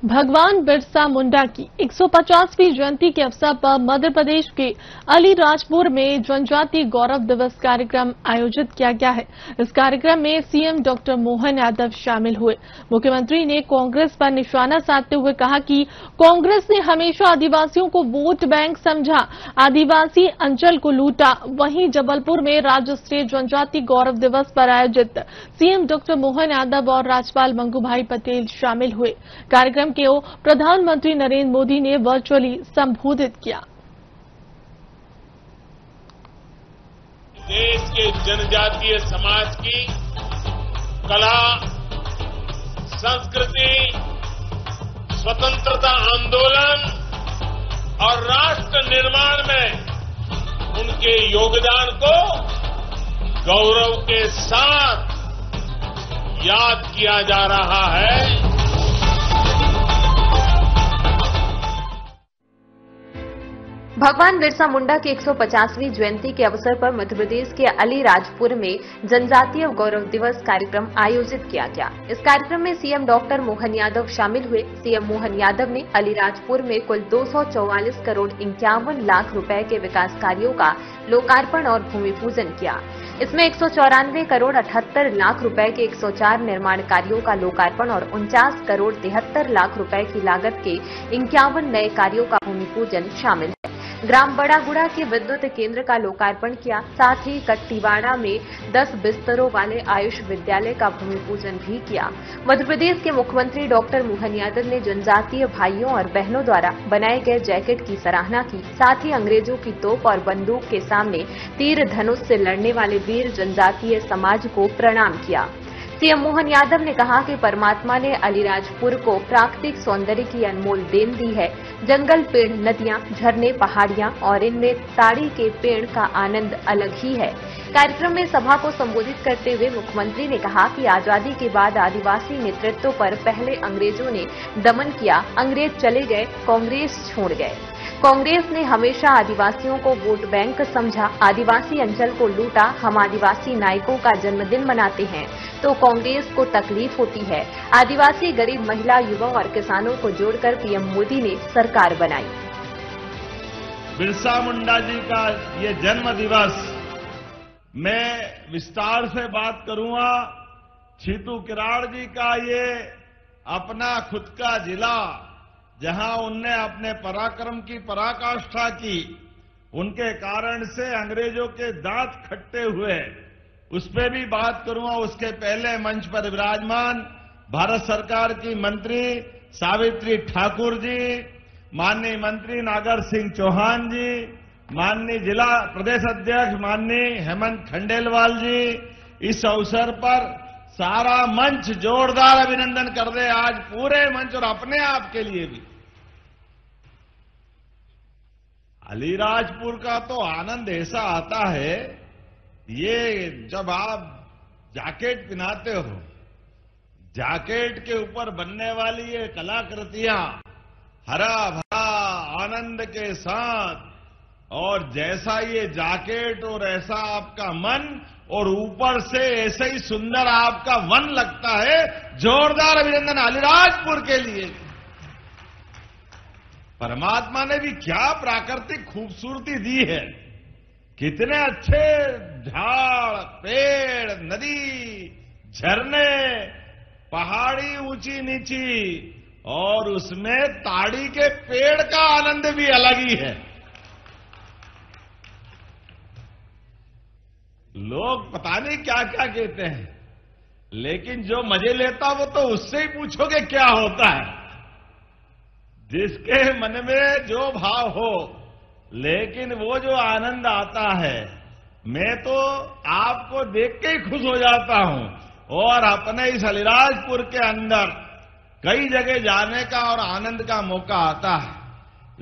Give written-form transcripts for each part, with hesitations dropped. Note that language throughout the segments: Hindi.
भगवान बिरसा मुंडा की 150वीं जयंती के अवसर पर मध्य प्रदेश के अलीराजपुर में जनजातीय गौरव दिवस कार्यक्रम आयोजित किया गया है। इस कार्यक्रम में सीएम डॉक्टर मोहन यादव शामिल हुए। मुख्यमंत्री ने कांग्रेस पर निशाना साधते हुए कहा कि कांग्रेस ने हमेशा आदिवासियों को वोट बैंक समझा, आदिवासी अंचल को लूटा। वहीं जबलपुर में राज्य स्तरीय जनजातीय गौरव दिवस पर आयोजित सीएम डॉक्टर मोहन यादव और राज्यपाल मंगूभाई पटेल शामिल हुए। कार्यक्रम को प्रधानमंत्री नरेंद्र मोदी ने वर्चुअली संबोधित किया। देश के जनजातीय समाज की कला, संस्कृति, स्वतंत्रता आंदोलन और राष्ट्र निर्माण में उनके योगदान को गौरव के साथ याद किया जा रहा है। भगवान बिरसा मुंडा की 150वीं जयंती के अवसर पर मध्य प्रदेश के अलीराजपुर में जनजातीय गौरव दिवस कार्यक्रम आयोजित किया गया। इस कार्यक्रम में सीएम डॉक्टर मोहन यादव शामिल हुए। सीएम मोहन यादव ने अलीराजपुर में कुल 244 करोड़ 51 लाख रुपए के विकास कार्यों का लोकार्पण और भूमि पूजन किया। इसमें 194 करोड़ 78 लाख रुपए के 104 निर्माण कार्यों का लोकार्पण और 49 करोड़ 73 लाख रुपए की लागत के 51 नए कार्यों का भूमि पूजन शामिल है। ग्राम बड़ागुड़ा के विद्युत केंद्र का लोकार्पण किया। साथ ही कट्टीवाड़ा में 10 बिस्तरों वाले आयुष विद्यालय का भूमि पूजन भी किया। मध्य प्रदेश के मुख्यमंत्री डॉक्टर मोहन यादव ने जनजातीय भाइयों और बहनों द्वारा बनाए गए जैकेट की सराहना की। साथ ही अंग्रेजों की तोप और बंदूक के सामने तीर धनुष से लड़ने वाले वीर जनजातीय समाज को प्रणाम किया। सीएम मोहन यादव ने कहा कि परमात्मा ने अलीराजपुर को प्राकृतिक सौंदर्य की अनमोल देन दी है। जंगल, पेड़, नदियां, झरने, पहाड़ियां और इनमें ताड़ी के पेड़ का आनंद अलग ही है। कार्यक्रम में सभा को संबोधित करते हुए मुख्यमंत्री ने कहा कि आजादी के बाद आदिवासी नेतृत्व पर पहले अंग्रेजों ने दमन किया। अंग्रेज चले गए, कांग्रेस छोड़ गए। कांग्रेस ने हमेशा आदिवासियों को वोट बैंक समझा, आदिवासी अंचल को लूटा। हम आदिवासी नायकों का जन्मदिन मनाते हैं तो कांग्रेस को तकलीफ होती है। आदिवासी, गरीब, महिला, युवा और किसानों को जोड़कर पीएम मोदी ने सरकार बनाई। बिरसा मुंडा जी का ये जन्म दिवस मैं विस्तार से बात करूंगा। छीतू किराड़ जी का ये अपना खुद का जिला, जहां उनने अपने पराक्रम की पराकाष्ठा की, उनके कारण से अंग्रेजों के दांत खट्टे हुए, उस पर भी बात करूंगा। उसके पहले मंच पर विराजमान भारत सरकार की मंत्री सावित्री ठाकुर जी, माननीय मंत्री नागर सिंह चौहान जी, माननीय जिला प्रदेश अध्यक्ष माननीय हेमंत खंडेलवाल जी, इस अवसर पर सारा मंच जोरदार अभिनंदन कर दे आज पूरे मंच और अपने आप के लिए भी। अलीराजपुर का तो आनंद ऐसा आता है, ये जब आप जैकेट पहनाते हो, जैकेट के ऊपर बनने वाली ये कलाकृतियां हरा भरा आनंद के साथ, और जैसा ये जैकेट और ऐसा आपका मन, और ऊपर से ऐसे ही सुंदर आपका वन लगता है। जोरदार अभिनंदन अलीराजपुर के लिए। परमात्मा ने भी क्या प्राकृतिक खूबसूरती दी है। कितने अच्छे झाड़, पेड़, नदी, झरने, पहाड़ी ऊंची नीची, और उसमें ताड़ी के पेड़ का आनंद भी अलग ही है। लोग पता नहीं क्या क्या कहते हैं, लेकिन जो मजे लेता वो तो उससे ही पूछोगे क्या होता है। जिसके मन में जो भाव हो, लेकिन वो जो आनंद आता है, मैं तो आपको देख के ही खुश हो जाता हूं। और अपने इस अलीराजपुर के अंदर कई जगह जाने का और आनंद का मौका आता है,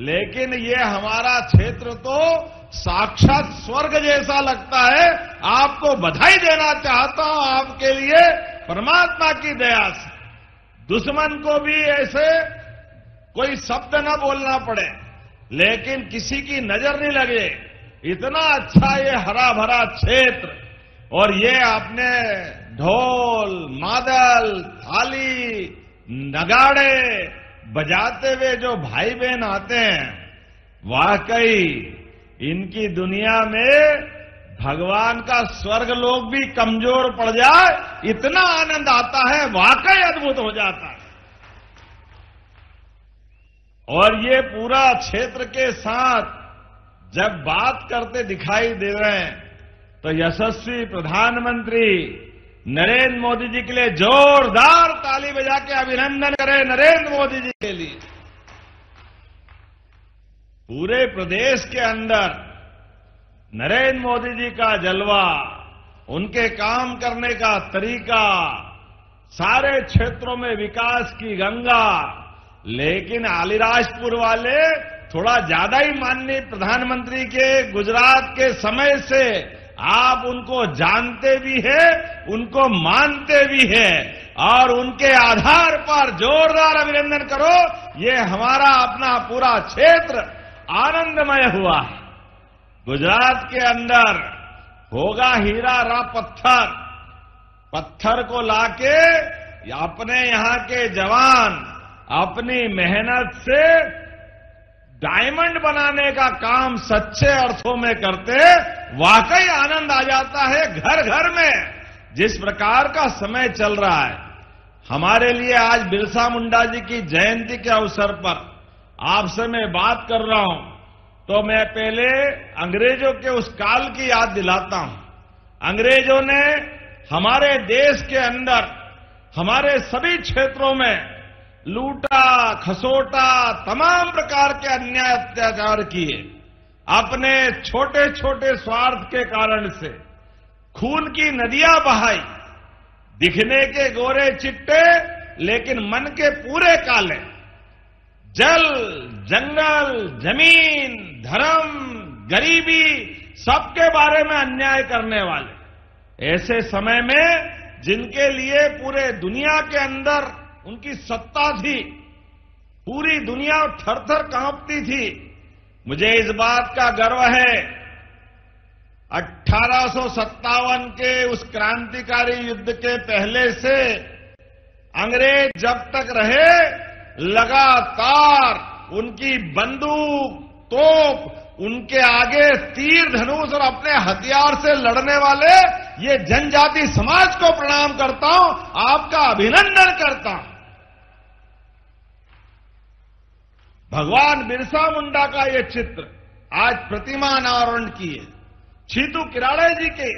लेकिन ये हमारा क्षेत्र तो साक्षात स्वर्ग जैसा लगता है। आपको बधाई देना चाहता हूं आपके लिए, परमात्मा की दया से। दुश्मन को भी ऐसे कोई शब्द न बोलना पड़े, लेकिन किसी की नजर नहीं लगे। इतना अच्छा ये हरा भरा क्षेत्र, और ये आपने ढोल, मादल, थाली, नगाड़े, बजाते हुए जो भाई बहन आते हैं, वाकई इनकी दुनिया में भगवान का स्वर्ग लोक भी कमजोर पड़ जाए, इतना आनंद आता है, वाकई अद्भुत हो जाता है। और ये पूरा क्षेत्र के साथ जब बात करते दिखाई दे रहे हैं, तो यशस्वी प्रधानमंत्री नरेंद्र मोदी जी के लिए जोरदार ताली बजा के अभिनंदन करें नरेंद्र मोदी जी के लिए। पूरे प्रदेश के अंदर नरेंद्र मोदी जी का जलवा, उनके काम करने का तरीका, सारे क्षेत्रों में विकास की गंगा। लेकिन अलीराजपुर वाले थोड़ा ज्यादा ही माननीय प्रधानमंत्री के गुजरात के समय से आप उनको जानते भी हैं, उनको मानते भी हैं, और उनके आधार पर जोरदार अभिनंदन करो। ये हमारा अपना पूरा क्षेत्र आनंदमय हुआ है। गुजरात के अंदर होगा हीरा रा पत्थर, पत्थर को लाके अपने यहां के जवान अपनी मेहनत से डायमंड बनाने का काम सच्चे अर्थों में करते, वाकई आनंद आ जाता है घर घर में। जिस प्रकार का समय चल रहा है, हमारे लिए आज बिरसा मुंडा जी की जयंती के अवसर पर आपसे मैं बात कर रहा हूं, तो मैं पहले अंग्रेजों के उस काल की याद दिलाता हूं। अंग्रेजों ने हमारे देश के अंदर हमारे सभी क्षेत्रों में लूटा खसोटा, तमाम प्रकार के अन्याय अत्याचार किए। अपने छोटे छोटे स्वार्थ के कारण से खून की नदियां बहाई, दिखने के गोरे चिट्टे लेकिन मन के पूरे काले। जल, जंगल, जमीन, धर्म, गरीबी, सबके बारे में अन्याय करने वाले। ऐसे समय में जिनके लिए पूरे दुनिया के अंदर उनकी सत्ता थी, पूरी दुनिया थर थर कांपती थी। मुझे इस बात का गर्व है, 1857 के उस क्रांतिकारी युद्ध के पहले से अंग्रेज जब तक रहे, लगातार उनकी बंदूक, तोप, उनके आगे तीर धनुष और अपने हथियार से लड़ने वाले ये जनजाति समाज को प्रणाम करता हूं, आपका अभिनंदन करता हूं। भगवान बिरसा मुंडा का ये चित्र आज प्रतिमा अनावरण की है। छीतू किराड़े जी के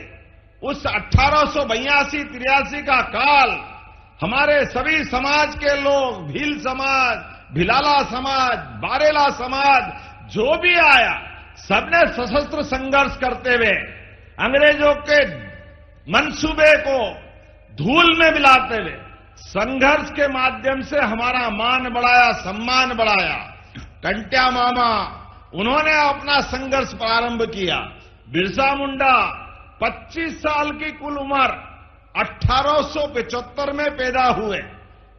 उस 1882-83 का काल, हमारे सभी समाज के लोग, भील समाज, भिलाला समाज, बारेला समाज, जो भी आया, सबने सशस्त्र संघर्ष करते हुए अंग्रेजों के मंसूबे को धूल में मिलाते हुए संघर्ष के माध्यम से हमारा मान बढ़ाया, सम्मान बढ़ाया। कंट्या मामा, उन्होंने अपना संघर्ष प्रारंभ किया। बिरसा मुंडा 25 साल की कुल उम्र, 1875 में पैदा हुए,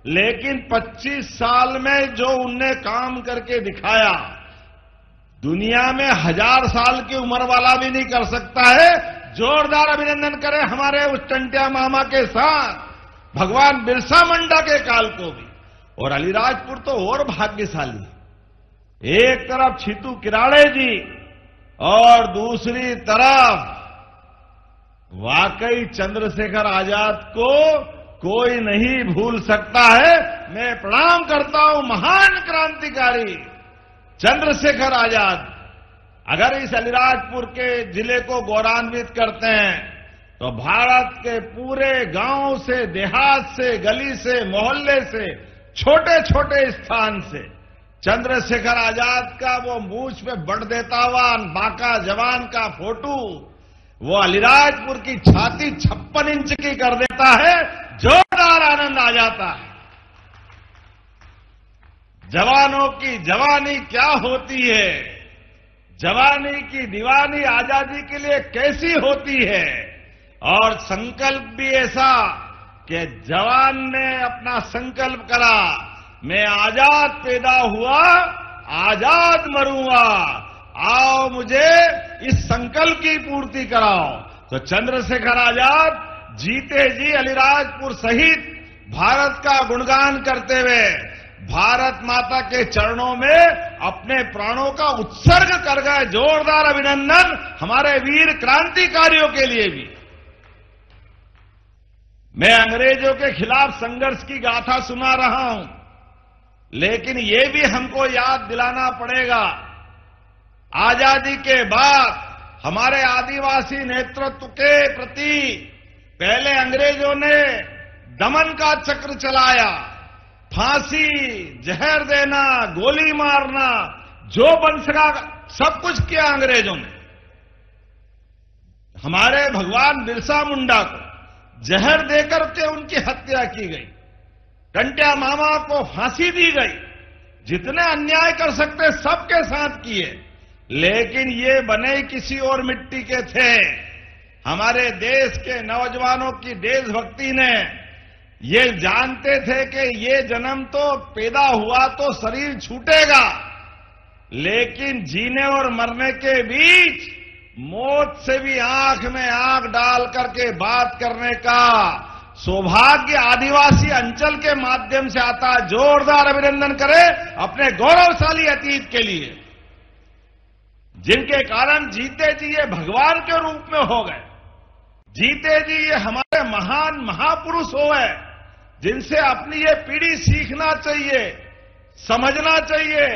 लेकिन 25 साल में जो उनने काम करके दिखाया, दुनिया में 1000 साल की उम्र वाला भी नहीं कर सकता है। जोरदार अभिनंदन करें हमारे उस टंटिया मामा के साथ भगवान बिरसा मुंडा के काल को भी। और अलीराजपुर तो और भाग्यशाली, एक तरफ छीतू किराड़े जी और दूसरी तरफ वाकई चंद्रशेखर आजाद को कोई नहीं भूल सकता है। मैं प्रणाम करता हूं महान क्रांतिकारी चंद्रशेखर आजाद। अगर इस अलीराजपुर के जिले को गौरवान्वित करते हैं, तो भारत के पूरे गांव से, देहात से, गली से, मोहल्ले से, छोटे छोटे स्थान से चंद्रशेखर आजाद का वो मूछ पे बढ़ देता हुआ बांका जवान का फोटो, वो अलीराजपुर की छाती 56 इंच की कर देता है। जोरदार आनंद आ जाता है। जवानों की जवानी क्या होती है, जवानी की दीवानी आजादी के लिए कैसी होती है, और संकल्प भी ऐसा कि जवान ने अपना संकल्प करा, मैं आजाद पैदा हुआ, आजाद मरूंगा, आओ मुझे इस संकल्प की पूर्ति कराओ। तो चंद्रशेखर आजाद जीते जी अलीराजपुर सहित भारत का गुणगान करते हुए भारत माता के चरणों में अपने प्राणों का उत्सर्ग कर गए। जोरदार अभिनंदन हमारे वीर क्रांतिकारियों के लिए भी। मैं अंग्रेजों के खिलाफ संघर्ष की गाथा सुना रहा हूं, लेकिन ये भी हमको याद दिलाना पड़ेगा, आजादी के बाद हमारे आदिवासी नेतृत्व के प्रति पहले अंग्रेजों ने दमन का चक्र चलाया। फांसी, जहर देना, गोली मारना, जो बन सका सब कुछ किया अंग्रेजों ने। हमारे भगवान बिरसा मुंडा को जहर देकर के उनकी हत्या की गई, टंट्या मामा को फांसी दी गई। जितने अन्याय कर सकते सबके साथ किए, लेकिन ये बने किसी और मिट्टी के थे। हमारे देश के नौजवानों की देशभक्ति ने ये जानते थे कि ये जन्म तो पैदा हुआ तो शरीर छूटेगा, लेकिन जीने और मरने के बीच मौत से भी आंख में आंख डाल करके बात करने का सौभाग्य आदिवासी अंचल के माध्यम से आता। जोरदार अभिनंदन करें अपने गौरवशाली अतीत के लिए, जिनके कारण जीते जी ये भगवान के रूप में हो गए। जीते जी ये हमारे महान महापुरुष हो गए, जिनसे अपनी ये पीढ़ी सीखना चाहिए, समझना चाहिए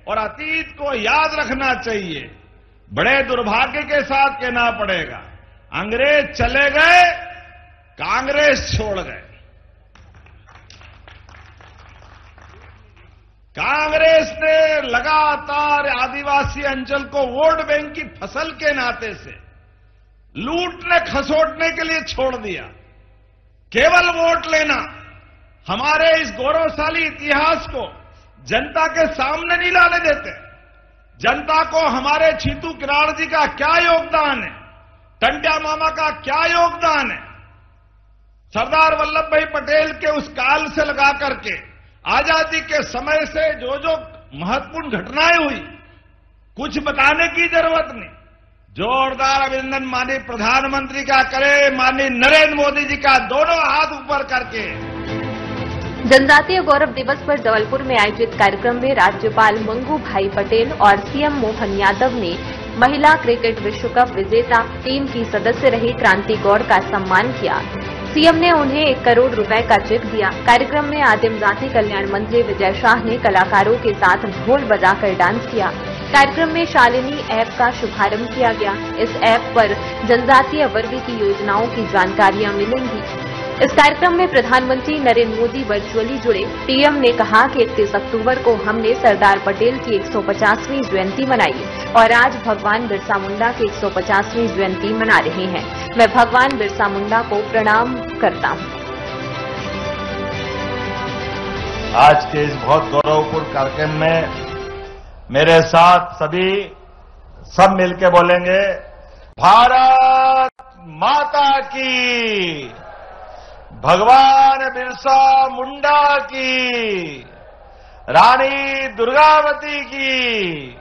और अतीत को याद रखना चाहिए। बड़े दुर्भाग्य के साथ कहना पड़ेगा, अंग्रेज चले गए, कांग्रेस छोड़ गए। कांग्रेस ने लगातार आदिवासी अंचल को वोट बैंक की फसल के नाते से लूटने खसोटने के लिए छोड़ दिया। केवल वोट लेना, हमारे इस गौरवशाली इतिहास को जनता के सामने नहीं लाने देते। जनता को हमारे छीतू किराड़ जी का क्या योगदान है, टंट्या मामा का क्या योगदान है, सरदार वल्लभ भाई पटेल के उस काल से लगा करके आजादी के समय से जो जो महत्वपूर्ण घटनाएं हुई, कुछ बताने की जरूरत नहीं। जोरदार अभिनंदन माननीय प्रधानमंत्री का करें, माननीय नरेंद्र मोदी जी का दोनों हाथ ऊपर करके। जनजातीय गौरव दिवस पर जबलपुर में आयोजित कार्यक्रम में राज्यपाल मंगू भाई पटेल और सीएम मोहन यादव ने महिला क्रिकेट विश्व कप विजेता टीम की सदस्य रही क्रांति गौड़ का सम्मान किया। सीएम ने उन्हें 1 करोड़ रुपए का चेक दिया। कार्यक्रम में आदिम जाति कल्याण मंत्री विजय शाह ने कलाकारों के साथ ढोल बजाकर डांस किया। कार्यक्रम में शालिनी ऐप का शुभारंभ किया गया। इस ऐप पर जनजातीय वर्ग की योजनाओं की जानकारियां मिलेंगी। इस कार्यक्रम में प्रधानमंत्री नरेंद्र मोदी वर्चुअली जुड़े। पीएम ने कहा कि 31 अक्टूबर को हमने सरदार पटेल की 150वीं जयंती मनाई और आज भगवान बिरसा मुंडा की 150वीं जयंती मना रहे हैं। मैं भगवान बिरसा मुंडा को प्रणाम करता हूं। आज के इस बहुत गौरवपूर्ण कार्यक्रम में मेरे साथ सब मिलकर बोलेंगे, भारत माता की, भगवान बिरसा मुंडा की, रानी दुर्गावती की।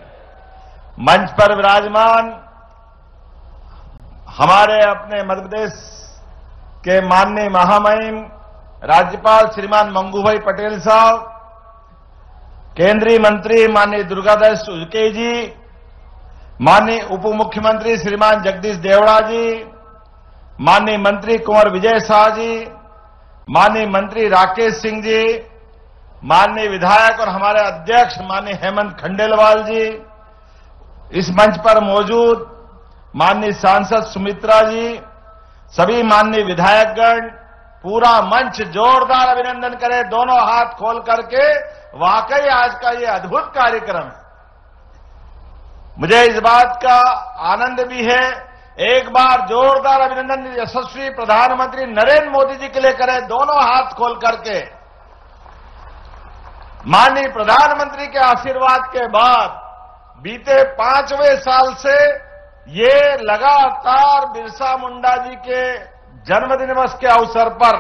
मंच पर विराजमान हमारे अपने मध्य प्रदेश के माननीय महामहिम राज्यपाल श्रीमान मंगू भाई पटेल साहब, केंद्रीय मंत्री माननीय दुर्गादास उइके जी, माननीय उप मुख्यमंत्री श्रीमान जगदीश देवड़ा जी, माननीय मंत्री कुंवर विजय शाह जी, माननीय मंत्री राकेश सिंह जी, माननीय विधायक और हमारे अध्यक्ष माननीय हेमंत खंडेलवाल जी, इस मंच पर मौजूद माननीय सांसद सुमित्रा जी, सभी माननीय विधायकगण, पूरा मंच जोरदार अभिनंदन करें दोनों हाथ खोल करके। वाकई आज का ये अद्भुत कार्यक्रम है। मुझे इस बात का आनंद भी है, एक बार जोरदार अभिनंदन यशस्वी प्रधानमंत्री नरेंद्र मोदी जी के लिए करें दोनों हाथ खोल करके। माननीय प्रधानमंत्री के आशीर्वाद के बाद बीते 5वें साल से ये लगातार बिरसा मुंडा जी के जन्मदिन दिवस के अवसर पर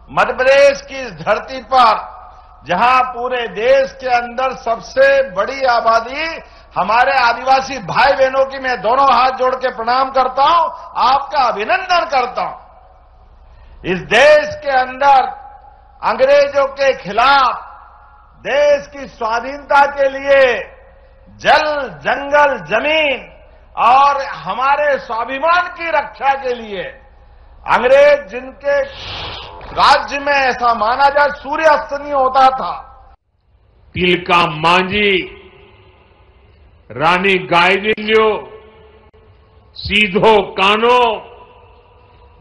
मध्य प्रदेश की इस धरती पर, जहां पूरे देश के अंदर सबसे बड़ी आबादी हमारे आदिवासी भाई बहनों की, मैं दोनों हाथ जोड़ के प्रणाम करता हूं, आपका अभिनंदन करता हूं। इस देश के अंदर अंग्रेजों के खिलाफ देश की स्वाधीनता के लिए जल, जंगल, जमीन और हमारे स्वाभिमान की रक्षा के लिए अंग्रेज जिनके राज्य में ऐसा माना जाए सूर्य अस्त नहीं होता था। तिलका मांझी, रानी गाइदिन्लियो, सीधो कानो,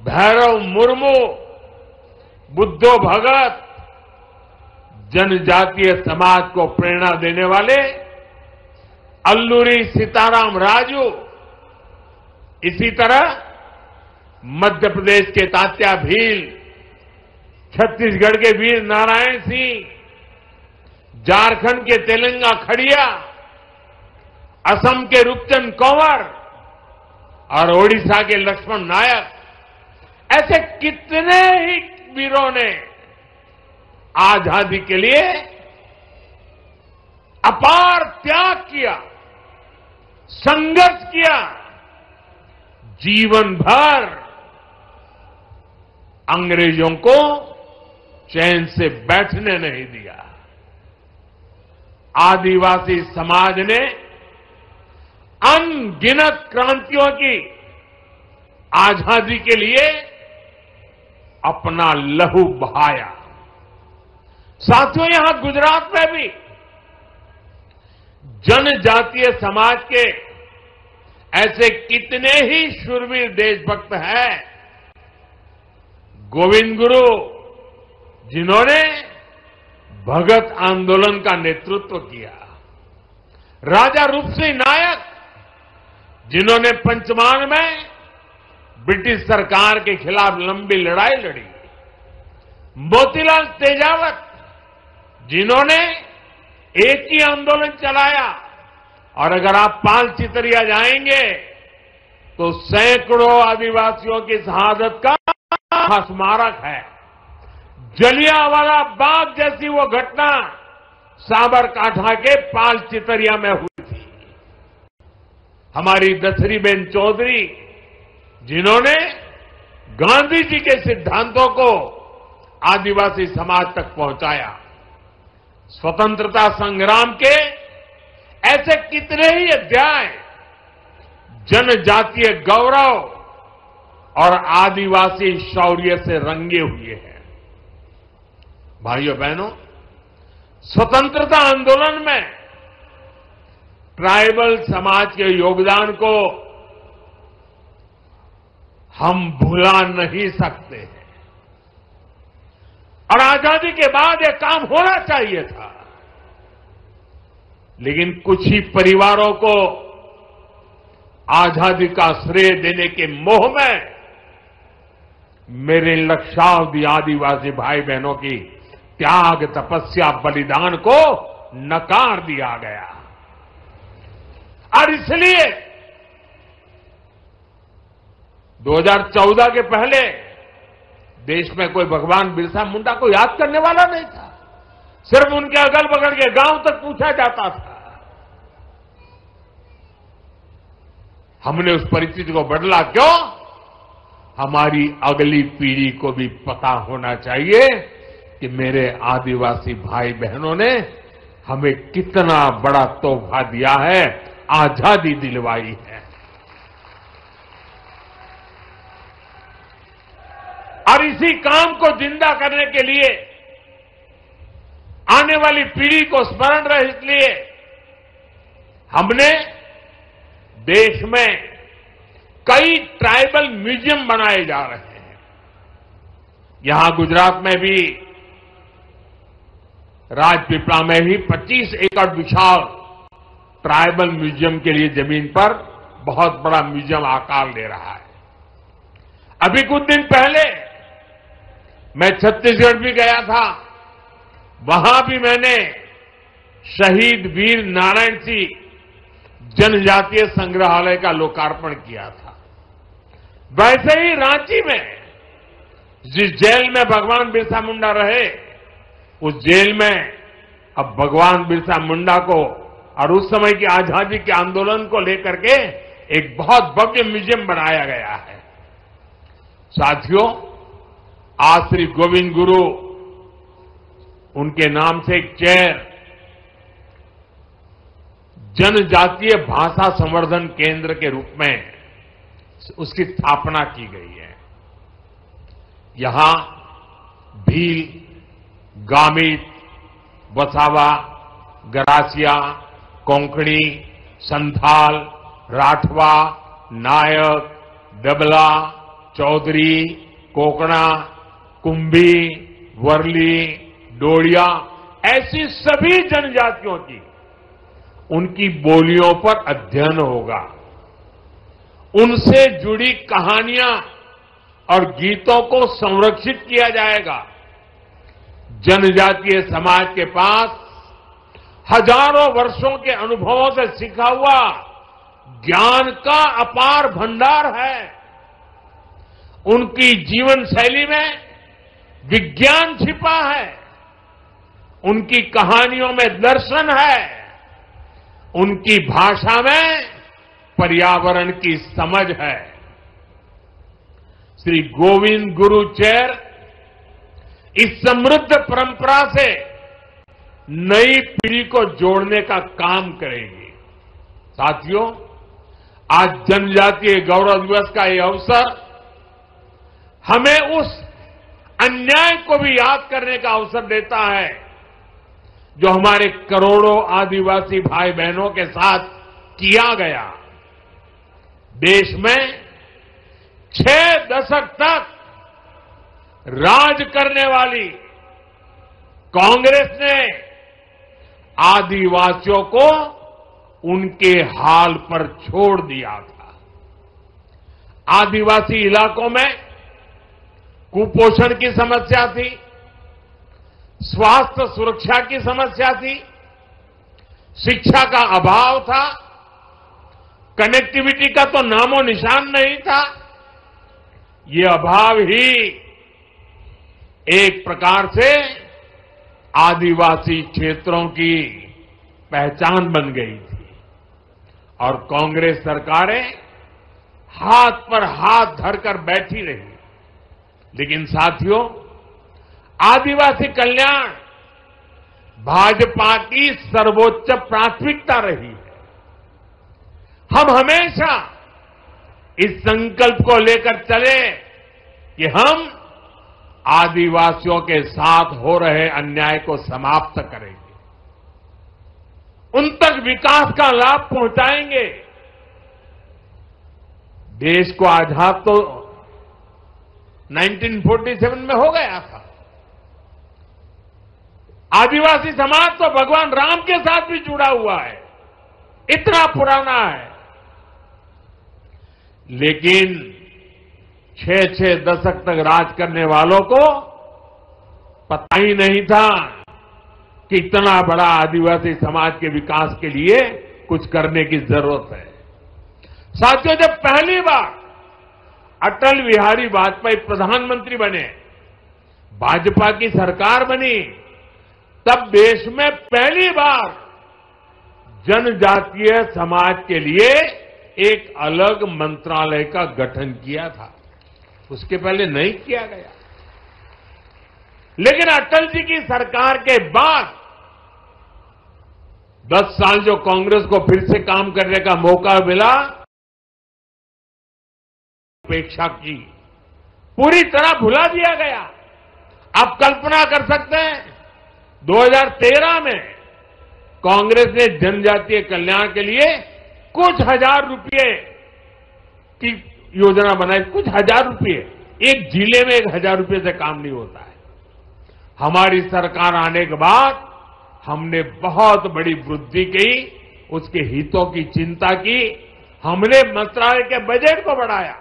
भैरव मुर्मू, बुद्धो भगत जनजातीय समाज को प्रेरणा देने वाले अल्लूरी सीताराम राजू, इसी तरह मध्य प्रदेश के तात्या भील, छत्तीसगढ़ के वीर नारायण सिंह, झारखंड के तेलंगा खड़िया, असम के रूपचंद कंवर और ओडिशा के लक्ष्मण नायक, ऐसे कितने ही वीरों ने आजादी के लिए अपार त्याग किया, संघर्ष किया, जीवन भर अंग्रेजों को चैन से बैठने नहीं दिया। आदिवासी समाज ने अनगिनत क्रांतियों की आजादी के लिए अपना लहू बहाया। साथियों, यहां गुजरात में भी जनजातीय समाज के ऐसे कितने ही शूरवीर देशभक्त हैं। गोविंद गुरु, जिन्होंने भगत आंदोलन का नेतृत्व किया, राजा रूप सिंह नायक, जिन्होंने पंचमार में ब्रिटिश सरकार के खिलाफ लंबी लड़ाई लड़ी, मोतीलाल तेजावत, जिन्होंने एक ही आंदोलन चलाया, और अगर आप पाल चितरिया जाएंगे तो सैकड़ों आदिवासियों की शहादत का स्मारक है। जलियांवाला बाग जैसी वो घटना साबरकांठा के पाल चितरिया में हुई थी। हमारी दशरीबेन चौधरी, जिन्होंने गांधी जी के सिद्धांतों को आदिवासी समाज तक पहुंचाया। स्वतंत्रता संग्राम के ऐसे कितने ही अध्याय जनजातीय गौरव और आदिवासी शौर्य से रंगे हुए हैं। भाइयों बहनों, स्वतंत्रता आंदोलन में ट्राइबल समाज के योगदान को हम भुला नहीं सकते हैं, और आजादी के बाद यह काम होना चाहिए था। लेकिन कुछ ही परिवारों को आजादी का श्रेय देने के मोह में मेरे लक्षावधि आदिवासी भाई बहनों की त्याग, तपस्या, बलिदान को नकार दिया गया। और इसलिए 2014 के पहले देश में कोई भगवान बिरसा मुंडा को याद करने वाला नहीं था। सिर्फ उनके अगल बगल के गांव तक पूछा जाता था। हमने उस परिस्थिति को बदला। क्यों? हमारी अगली पीढ़ी को भी पता होना चाहिए कि मेरे आदिवासी भाई बहनों ने हमें कितना बड़ा तोहफा दिया है, आजादी दिलवाई है। और इसी काम को जिंदा करने के लिए, आने वाली पीढ़ी को स्मरण रहे, इसलिए हमने देश में कई ट्राइबल म्यूजियम बनाए जा रहे हैं। यहां गुजरात में भी राजपीपला में ही 25 एकड़ विशाल ट्राइबल म्यूजियम के लिए जमीन पर बहुत बड़ा म्यूजियम आकार ले रहा है। अभी कुछ दिन पहले मैं छत्तीसगढ़ भी गया था। वहां भी मैंने शहीद वीर नारायण सिंह जनजातीय संग्रहालय का लोकार्पण किया था। वैसे ही रांची में जिस जेल में भगवान बिरसा मुंडा रहे, उस जेल में अब भगवान बिरसा मुंडा को और उस समय की आजादी के आंदोलन को लेकर के एक बहुत भव्य म्यूजियम बनाया गया है। साथियों, आज श्री गोविंद गुरु, उनके नाम से एक चेयर जनजातीय भाषा संवर्धन केंद्र के रूप में उसकी स्थापना की गई है। यहां भील, गामित, वसावा, गरासिया, कोंकणी, संथाल, राठवा, नायक, डबला, चौधरी, कोकणा, कुंभी, वर्ली, डोडिया ऐसी सभी जनजातियों की उनकी बोलियों पर अध्ययन होगा। उनसे जुड़ी कहानियां और गीतों को संरक्षित किया जाएगा। जनजातीय समाज के पास हजारों वर्षों के अनुभवों से सीखा हुआ ज्ञान का अपार भंडार है। उनकी जीवन शैली में विज्ञान छिपा है, उनकी कहानियों में दर्शन है, उनकी भाषा में पर्यावरण की समझ है। श्री गोविंद गुरु चेर इस समृद्ध परंपरा से नई पीढ़ी को जोड़ने का काम करेगी। साथियों, आज जनजातीय गौरव दिवस का ये अवसर हमें उस अन्याय को भी याद करने का अवसर देता है जो हमारे करोड़ों आदिवासी भाई बहनों के साथ किया गया। देश में 6 दशक तक राज करने वाली कांग्रेस ने आदिवासियों को उनके हाल पर छोड़ दिया था। आदिवासी इलाकों में कुपोषण की समस्या थी, स्वास्थ्य सुरक्षा की समस्या थी, शिक्षा का अभाव था, कनेक्टिविटी का तो नामो निशान नहीं था। ये अभाव ही एक प्रकार से आदिवासी क्षेत्रों की पहचान बन गई थी और कांग्रेस सरकारें हाथ पर हाथ धरकर बैठी रही। लेकिन साथियों, आदिवासी कल्याण भाजपा की सर्वोच्च प्राथमिकता रही है। हम हमेशा इस संकल्प को लेकर चले कि हम आदिवासियों के साथ हो रहे अन्याय को समाप्त करेंगे, उन तक विकास का लाभ पहुंचाएंगे। देश को आजाद तो 1947 में हो गया था। आदिवासी समाज तो भगवान राम के साथ भी जुड़ा हुआ है, इतना पुराना है। लेकिन 6 दशक तक राज करने वालों को पता ही नहीं था कि इतना बड़ा आदिवासी समाज के विकास के लिए कुछ करने की जरूरत है। साथियों, जब पहली बार अटल बिहारी वाजपेयी प्रधानमंत्री बने, भाजपा की सरकार बनी, तब देश में पहली बार जनजातीय समाज के लिए एक अलग मंत्रालय का गठन किया था। उसके पहले नहीं किया गया। लेकिन अटल जी की सरकार के बाद 10 साल जो कांग्रेस को फिर से काम करने का मौका मिला, अपेक्षा की पूरी तरह भुला दिया गया। आप कल्पना कर सकते हैं, 2013 में कांग्रेस ने जनजातीय कल्याण के लिए कुछ हजार रुपये की योजना बनाई। कुछ हजार रुपये, एक जिले में 1000 रुपये से काम नहीं होता है। हमारी सरकार आने के बाद हमने बहुत बड़ी वृद्धि की, उसके हितों की चिंता की, हमने मंत्रालय के बजट को बढ़ाया।